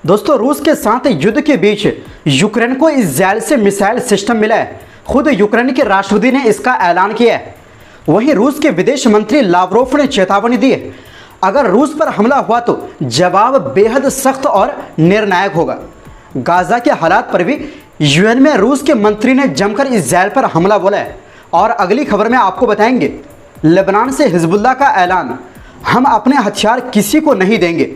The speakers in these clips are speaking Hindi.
दोस्तों, रूस के साथ युद्ध के बीच यूक्रेन को इजरायल से मिसाइल सिस्टम मिला है। खुद यूक्रेन के राष्ट्रपति ने इसका ऐलान किया है। वहीं रूस के विदेश मंत्री लावरोव ने चेतावनी दी है, अगर रूस पर हमला हुआ तो जवाब बेहद सख्त और निर्णायक होगा। गाजा के हालात पर भी यूएन में रूस के मंत्री ने जमकर इजरायल पर हमला बोला है। और अगली खबर में आपको बताएंगे, लेबनान से हिजबुल्लाह का ऐलान, हम अपने हथियार किसी को नहीं देंगे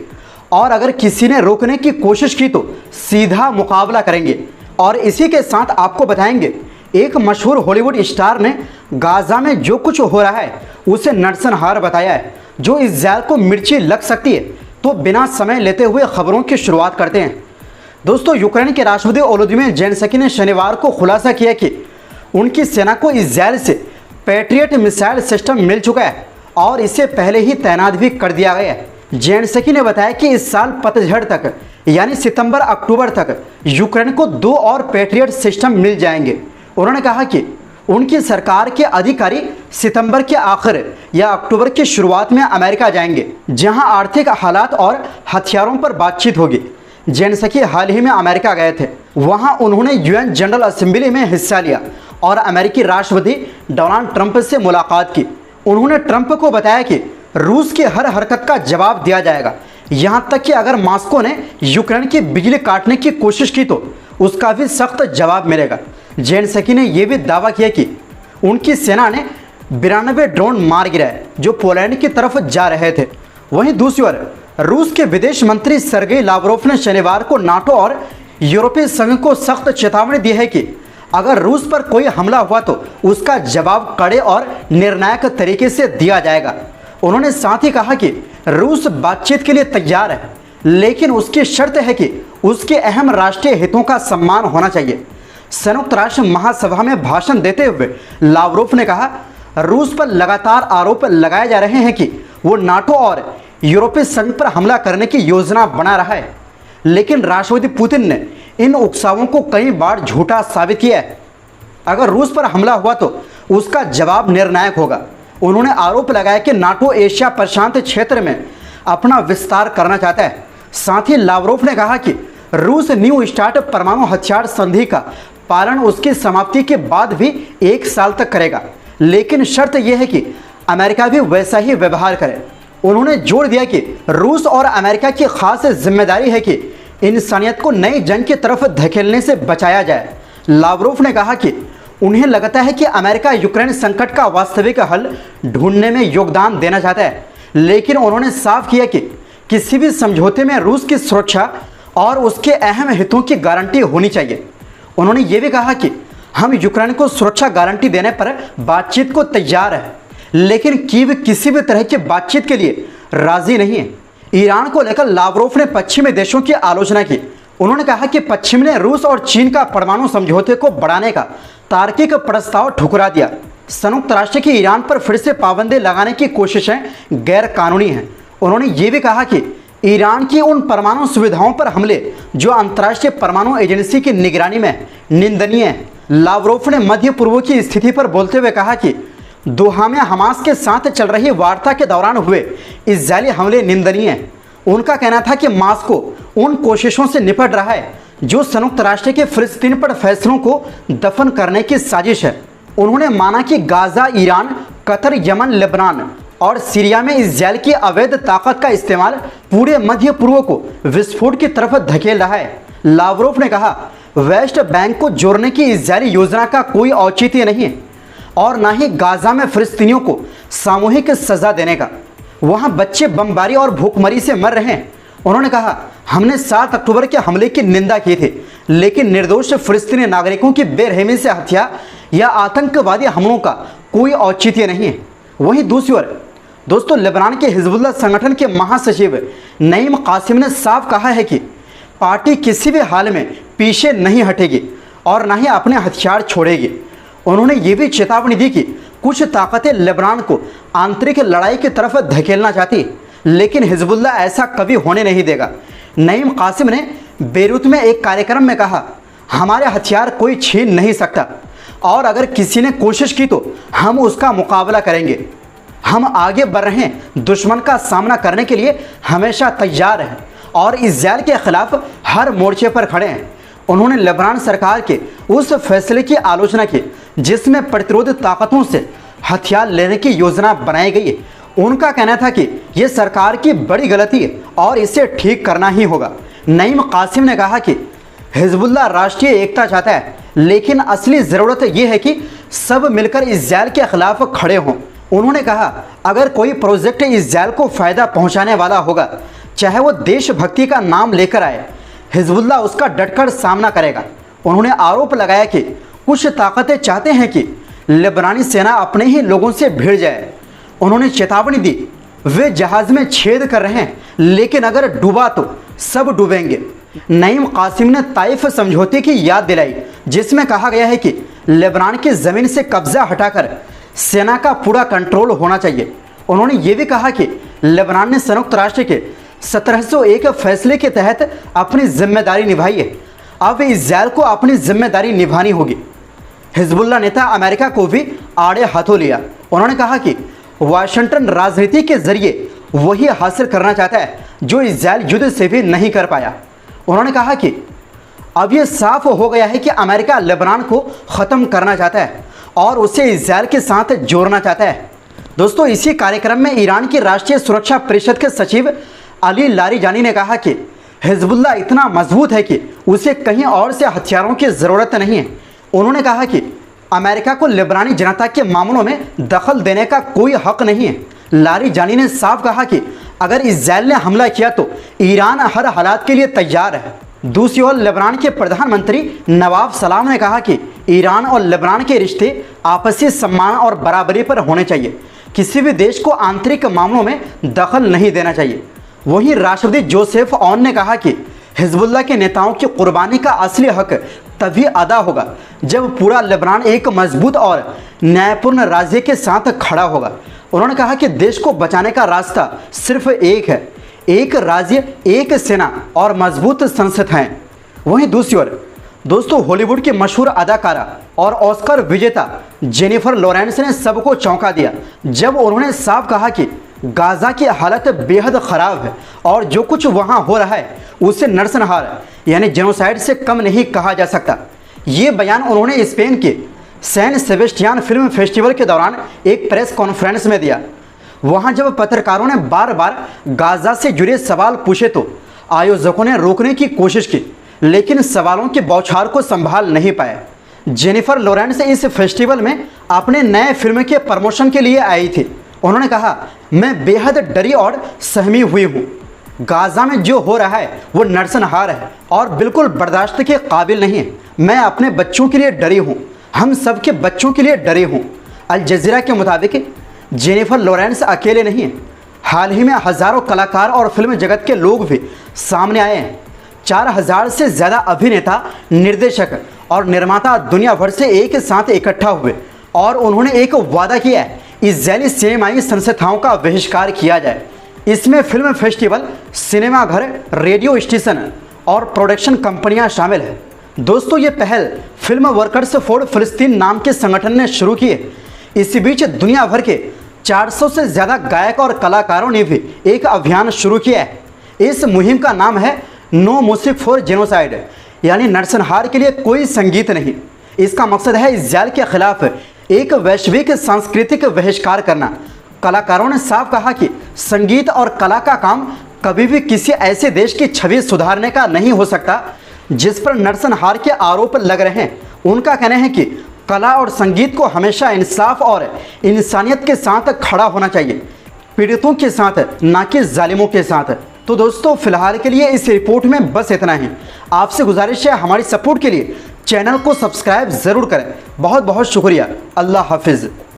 और अगर किसी ने रोकने की कोशिश की तो सीधा मुकाबला करेंगे। और इसी के साथ आपको बताएंगे, एक मशहूर हॉलीवुड स्टार ने गाजा में जो कुछ हो रहा है उसे नरसंहार बताया है, जो इजरायल को मिर्ची लग सकती है। तो बिना समय लेते हुए खबरों की शुरुआत करते हैं। दोस्तों, यूक्रेन के राष्ट्रपति वोलोदिमीर ज़ेलेंस्की ने शनिवार को खुलासा किया कि उनकी सेना को इजरायल से पैट्रियट मिसाइल सिस्टम मिल चुका है और इसे पहले ही तैनात भी कर दिया गया है। ज़ेलेंस्की ने बताया कि इस साल पतझड़ तक यानी सितंबर अक्टूबर तक यूक्रेन को 2 और पैट्रियट सिस्टम मिल जाएंगे। उन्होंने कहा कि उनकी सरकार के अधिकारी सितंबर के आखिर या अक्टूबर की शुरुआत में अमेरिका जाएंगे, जहां आर्थिक हालात और हथियारों पर बातचीत होगी। ज़ेलेंस्की हाल ही में अमेरिका गए थे। वहां उन्होंने यूएन जनरल असेंबली में हिस्सा लिया और अमेरिकी राष्ट्रपति डोनाल्ड ट्रंप से मुलाकात की। उन्होंने ट्रंप को बताया कि रूस की हर हरकत का जवाब दिया जाएगा, यहां तक कि अगर मॉस्को ने यूक्रेन की बिजली काटने की कोशिश की तो उसका भी सख्त जवाब मिलेगा। ज़ेलेंस्की ने यह भी दावा किया कि उनकी सेना ने 92 ड्रोन मार गिराए जो पोलैंड की तरफ जा रहे थे। वहीं दूसरी ओर रूस के विदेश मंत्री सर्गेई लावरोव ने शनिवार को नाटो और यूरोपीय संघ को सख्त चेतावनी दी है कि अगर रूस पर कोई हमला हुआ तो उसका जवाब कड़े और निर्णायक तरीके से दिया जाएगा। उन्होंने साथ ही कहा कि रूस बातचीत के लिए तैयार है, लेकिन उसकी शर्त है कि उसके अहम राष्ट्रीय हितों का सम्मान होना चाहिए। संयुक्त राष्ट्र महासभा में भाषण देते हुए लावरोव ने कहा, रूस पर लगातार आरोप लगाए जा रहे हैं कि वो नाटो और यूरोपीय संघ पर हमला करने की योजना बना रहा है, लेकिन राष्ट्रपति पुतिन ने इन उकसावों को कई बार झूठा साबित किया है। अगर रूस पर हमला हुआ तो उसका जवाब निर्णायक होगा। उन्होंने आरोप लगाया कि नाटो एशिया प्रशांत क्षेत्र में अपना विस्तार करना चाहता है। साथ ही लावरोव ने कहा कि रूस न्यू स्टार्ट परमाणु हथियार संधि का पालन उसकी समाप्ति के बाद भी 1 साल तक करेगा, लेकिन शर्त यह है कि अमेरिका भी वैसा ही व्यवहार करे। उन्होंने जोर दिया कि रूस और अमेरिका की खास जिम्मेदारी है कि इंसानियत को नई जंग की तरफ धकेलने से बचाया जाए। लावरोव ने कहा कि उन्हें लगता है कि अमेरिका यूक्रेन संकट का वास्तविक हल ढूंढने में योगदान देना चाहता है, लेकिन उन्होंने साफ किया कि किसी भी समझौते में रूस की सुरक्षा और उसके अहम हितों की गारंटी होनी चाहिए। उन्होंने ये भी कहा कि हम यूक्रेन को सुरक्षा गारंटी देने पर बातचीत को तैयार है, लेकिन कीव किसी भी तरह की बातचीत के लिए राजी नहीं है। ईरान को लेकर लावरोव ने पश्चिमी देशों की आलोचना की। उन्होंने कहा कि पश्चिम ने रूस और चीन का परमाणु समझौते को बढ़ाने का तार्किक प्रस्ताव ठुकरा दिया। संयुक्त राष्ट्र की ईरान पर फिर से पाबंदी लगाने की कोशिशें गैर कानूनी हैं। उन्होंने ये भी कहा कि ईरान की उन परमाणु सुविधाओं पर हमले जो अंतर्राष्ट्रीय परमाणु एजेंसी की निगरानी में निंदनीय है। लावरोव ने मध्य पूर्व की स्थिति पर बोलते हुए कहा कि दोहा में हमास के साथ चल रही वार्ता के दौरान हुए इजरायली हमले निंदनीय हैं। उनका कहना था कि मॉस्को उन कोशिशों से निपट रहा है जो संयुक्त राष्ट्र के फिलिस्तीन पर फैसलों को दफन करने की साजिश है। उन्होंने माना कि Gaza, Iran, Qatar, Yemen, Lebanon और सीरिया में इजरायल की अवैध ताकत का इस्तेमाल पूरे मध्य पूर्व को विस्फोट की तरफ धकेल रहा है। लावरोव ने कहा, वेस्ट बैंक को जोड़ने की इजरायली योजना का कोई औचित्य नहीं है और न ही गाजा में फिलिस्तीनियों को सामूहिक सजा देने का। वहां बच्चे बमबारी और भूखमरी से मर रहे हैं। उन्होंने कहा, हमने 7 अक्टूबर के हमले की निंदा की थी, लेकिन निर्दोष फिलिस्तीनी नागरिकों की बेरहमी से हत्या या आतंकवादी हमलों का कोई औचित्य नहीं है। वहीं दूसरी ओर दोस्तों, लेबनान के हिजबुल्लाह संगठन के महासचिव नईम कासिम ने साफ कहा है कि पार्टी किसी भी हाल में पीछे नहीं हटेगी और न ही अपने हथियार छोड़ेगी। उन्होंने ये भी चेतावनी दी कि कुछ ताकतें लेबनान को आंतरिक लड़ाई की तरफ धकेलना चाहती, लेकिन हिजबुल्लाह ऐसा कभी होने नहीं देगा। नईम कासिम ने बेरूत में एक कार्यक्रम में कहा, हमारे हथियार कोई छीन नहीं सकता और अगर किसी ने कोशिश की तो हम उसका मुकाबला करेंगे। हम आगे बढ़ रहे हैं, दुश्मन का सामना करने के लिए हमेशा तैयार हैं और इजरायल के खिलाफ हर मोर्चे पर खड़े हैं। उन्होंने लेबनान सरकार के उस फैसले की आलोचना की जिसमें प्रतिरोध ताकतों से हथियार लेने की योजना बनाई गई है। उनका कहना था कि यह सरकार की बड़ी गलती है और इसे ठीक करना ही होगा। नईम कासिम ने कहा कि हिजबुल्लाह राष्ट्रीय एकता चाहता है, लेकिन असली ज़रूरत यह है कि सब मिलकर इस्राएल के खिलाफ खड़े हों। उन्होंने कहा, अगर कोई प्रोजेक्ट इस्राएल को फ़ायदा पहुंचाने वाला होगा, चाहे वो देशभक्ति का नाम लेकर आए, हिजबुल्लाह उसका डटकर सामना करेगा। उन्होंने आरोप लगाया कि कुछ ताकतें चाहते हैं कि लेबनानी सेना अपने ही लोगों से भिड़ जाए। उन्होंने चेतावनी दी, वे जहाज़ में छेद कर रहे हैं, लेकिन अगर डूबा तो सब डूबेंगे। नईम कासिम ने ताइफ समझौते की याद दिलाई, जिसमें कहा गया है कि लेबनान की ज़मीन से कब्जा हटाकर सेना का पूरा कंट्रोल होना चाहिए। उन्होंने ये भी कहा कि लेबनान ने संयुक्त राष्ट्र के 1701 फैसले के तहत अपनी जिम्मेदारी निभाई है, अब इस्राएल को अपनी जिम्मेदारी निभानी होगी। हिजबुल्लाह नेता अमेरिका को भी आड़े हाथों लिया। उन्होंने कहा कि वाशिंगटन राजनीति के जरिए वही हासिल करना चाहता है जो इस्राएल युद्ध से भी नहीं कर पाया। उन्होंने कहा कि अब यह साफ हो गया है कि अमेरिका लेबनान को ख़त्म करना चाहता है और उसे इस्राएल के साथ जोड़ना चाहता है। दोस्तों, इसी कार्यक्रम में ईरान की राष्ट्रीय सुरक्षा परिषद के सचिव अली लारीजानी ने कहा कि हिजबुल्लाह इतना मजबूत है कि उसे कहीं और से हथियारों की ज़रूरत नहीं है। उन्होंने कहा कि अमेरिका को लेबनानी जनता के मामलों में दखल देने का कोई हक नहीं है। लारीजानी ने साफ कहा कि अगर इस्राएल ने हमला किया तो ईरान हर हालात के लिए तैयार है। दूसरी ओर लेबनान के प्रधानमंत्री नवाब सलाम ने कहा कि ईरान और लेबनान के रिश्ते आपसी सम्मान और बराबरी पर होने चाहिए, किसी भी देश को आंतरिक मामलों में दखल नहीं देना चाहिए। वहीं राष्ट्रपति जोसेफ ऑन ने कहा कि हिजबुल्लाह के नेताओं की कुर्बानी का असली हक तभी अदा होगा जब पूरा लेबनान एक मजबूत और न्यायपूर्ण राज्य के साथ खड़ा होगा। उन्होंने कहा कि देश को बचाने का रास्ता सिर्फ एक है, एक राज्य, एक सेना और मजबूत संस्थाएं। वहीं दूसरी ओर दोस्तों, हॉलीवुड की मशहूर अदाकारा और ऑस्कर विजेता जेनिफर लॉरेंस ने सबको चौंका दिया जब उन्होंने साफ कहा कि गाज़ा की हालत बेहद ख़राब है और जो कुछ वहाँ हो रहा है उसे नरसंहार यानी जेनोसाइड से कम नहीं कहा जा सकता। ये बयान उन्होंने स्पेन के सैन सेबेस्टियान फिल्म फेस्टिवल के दौरान एक प्रेस कॉन्फ्रेंस में दिया। वहाँ जब पत्रकारों ने बार बार गाज़ा से जुड़े सवाल पूछे तो आयोजकों ने रोकने की कोशिश की, लेकिन सवालों के बौछार को संभाल नहीं पाए। जेनिफर लॉरेंस इस फेस्टिवल में अपने नए फिल्म के प्रमोशन के लिए आई थी। उन्होंने कहा, मैं बेहद डरी और सहमी हुई हूँ। गाज़ा में जो हो रहा है वो नरसंहार है और बिल्कुल बर्दाश्त के काबिल नहीं है। मैं अपने बच्चों के लिए डरी हूँ, हम सब के बच्चों के लिए डरी हूँ। अल जज़ीरा के मुताबिक जेनिफर लॉरेंस अकेले नहीं हैं। हाल ही में हज़ारों कलाकार और फिल्म जगत के लोग भी सामने आए हैं। 4000 से ज़्यादा अभिनेता, निर्देशक और निर्माता दुनिया भर से एक साथ इकट्ठा हुए और उन्होंने एक वादा किया है, इज़रायली सिनेमाई संस्थाओं का बहिष्कार किया जाए। इसमें फिल्म फेस्टिवल, सिनेमाघर, रेडियो स्टेशन और प्रोडक्शन कंपनियां शामिल हैं। दोस्तों, ये पहल फिल्म वर्कर्स फॉर फिलिस्तीन नाम के संगठन ने शुरू की है। इसी बीच दुनिया भर के 400 से ज़्यादा गायक और कलाकारों ने भी एक अभियान शुरू किया है। इस मुहिम का नाम है नो म्यूजिक फॉर जेनोसाइड, यानी नरसंहार के लिए कोई संगीत नहीं। इसका मकसद है इज़राइल के खिलाफ एक वैश्विक सांस्कृतिक बहिष्कार करना। कलाकारों ने साफ कहा कि संगीत और कला का काम कभी भी किसी ऐसे देश की छवि सुधारने का नहीं हो सकता जिस पर नरसंहार के आरोप लग रहे हैं। उनका कहना है कि कला और संगीत को हमेशा इंसाफ और इंसानियत के साथ खड़ा होना चाहिए, पीड़ितों के साथ, ना कि जालिमों के साथ। तो दोस्तों, फिलहाल के लिए इस रिपोर्ट में बस इतना ही। आपसे गुजारिश है, हमारी सपोर्ट के लिए चैनल को सब्सक्राइब ज़रूर करें। बहुत बहुत शुक्रिया। अल्लाह हाफिज़।